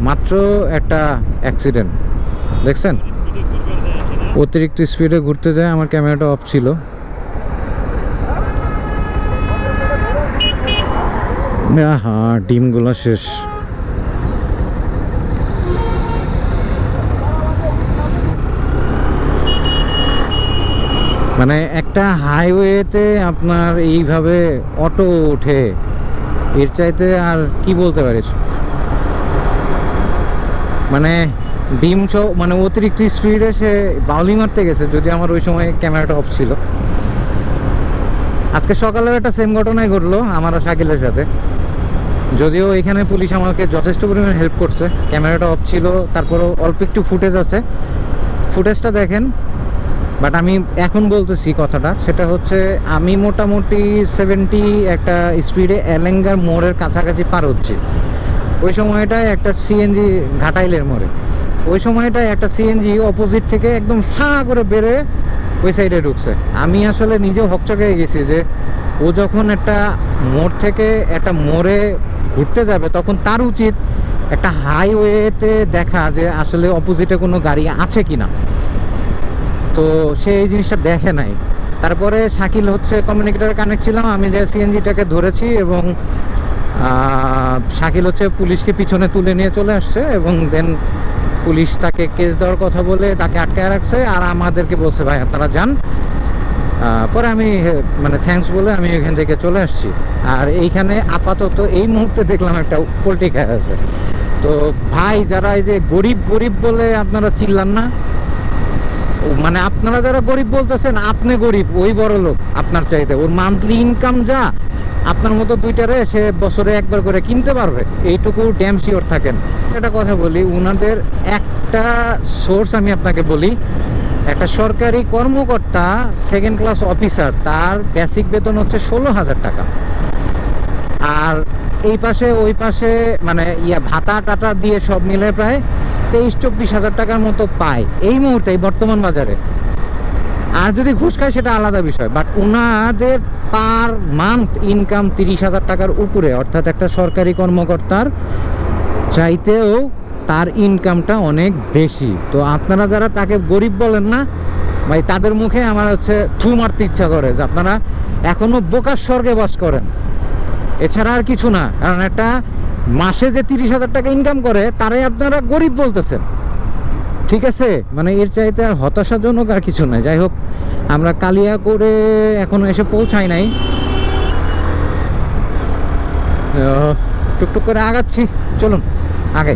মাত্র একটা অ্যাক্সিডেন্ট দেখছেন, অতিরিক্ত স্পিডে ঘুরতে যায়। আমার ক্যামেরাটা অফ ছিল। হ্যাঁ, ডিমগুলো শেষ। মানে একটা হাইওয়েতে আপনার এইভাবে অটো ওঠে, এর চাইতে আর কি বলতে পারিস। মানে ডিম মানে অতিরিক্ত স্পিডে সে বাউলি মারতে গেছে, যদি আমার ওই সময় ক্যামেরাটা অফ ছিল। আজকে সকালেও একটা সেম ঘটনাই ঘটলো আমার শাকিলের সাথে, যদিও এখানে পুলিশ আমাকে যথেষ্ট পরিমাণে হেল্প করছে। ক্যামেরাটা অফ ছিল, তারপরও অল্প একটু ফুটেজ আছে, ফুটেজটা দেখেন। বাট আমি এখন বলতেছি কথাটা, সেটা হচ্ছে আমি মোটামুটি 70 একটা স্পিডে এলেঙ্গার মোড়ের কাছাকাছি পার হচ্ছি। ওই সময়টায় একটা সিএনজি ঘাটাইলের মোড়ে, ওই সময়টায় একটা সিএনজি অপোজিট থেকে একদম সা করে বেরোয় ওই সাইডে ঢুকছে। আমি আসলে নিজেও হকচকে গেছি যে ও যখন একটা মোড় থেকে একটা মোড়ে ঘুরতে যাবে, তখন তার উচিত একটা হাইওয়েতে দেখা যে আসলে অপোজিটে কোনো গাড়ি আছে কিনা। তো সে এই জিনিসটা দেখে নাই। তারপরে শাকিল হচ্ছে কমিউনিকেটর কানেক্ট ছিলাম, আমি যে সিএনজিটাকে ধরেছি এবং শাকিল হচ্ছে পুলিশকে পিছনে তুলে নিয়ে চলে আসছে এবং দেন পুলিশ তাকে কেস দেওয়ার কথা বলে তাকে আটকায় রাখছে, আর আমাদেরকে বলছে ভাই আপনারা যান। পরে আমি মানে থ্যাঙ্কস বলে আমি এখান থেকে চলে আসছি। আর এইখানে আপাতত এই মুহূর্তে দেখলাম একটা পোল্ট্রি খায় আছে। তো ভাই যারা এই যে গরিব গরিব বলে আপনারা চিল্লান না, মানে আপনারা যারা গরিব বলতেছেন, আপনি গরিব, ওই বড় লোক আপনার চাইতে। ওর মান্থলি ইনকাম যা, আপনার মতো দুইটারে সে বছরে একবার করে কিনতে পারবে, এইটুকু ড্যাম শিওর থাকেন। একটা কথা বলি, ওনাদের একটা সোর্স আমি আপনাকে বলি, একটা সরকারি কর্মকর্তা সেকেন্ড ক্লাস অফিসার, তার বেসিক বেতন হচ্ছে 16,000 টাকা। আর এই পাশে ওই পাশে মানে ভাতা টাটা দিয়ে সব মিলে প্রায় 23-24 হাজার টাকার মতো পায় এই মুহূর্তে, এই বর্তমান বাজারে। আর যদি ঘুষ খায় সেটা আলাদা বিষয়, বাট ওনাদের পার মান্থ ইনকাম 30,000 টাকার উপরে, অর্থাৎ একটা সরকারি কর্মকর্তার চাইতেও তার ইনকামটা অনেক বেশি। তো আপনারা যারা তাকে গরিব বলেন না ভাই, তাদের মুখে আমার হচ্ছে থু মারতে ইচ্ছা করে যে আপনারা এখনো বোকার স্বর্গে বাস করেন, এছাড়া আর কিছু না। কারণ একটা মাসে যে 30,000 টাকা ইনকাম করে তারাই আপনারা গরিব বলতেছেন, ঠিক আছে? মানে এর চাইতে আর হতাশাজনক আর কিছু নয়। যাই হোক, আমরা কালিয়াকৈরে এখনো এসে পৌঁছাই নাই, টুকটুক করে আগাচ্ছি, চলুন আগে।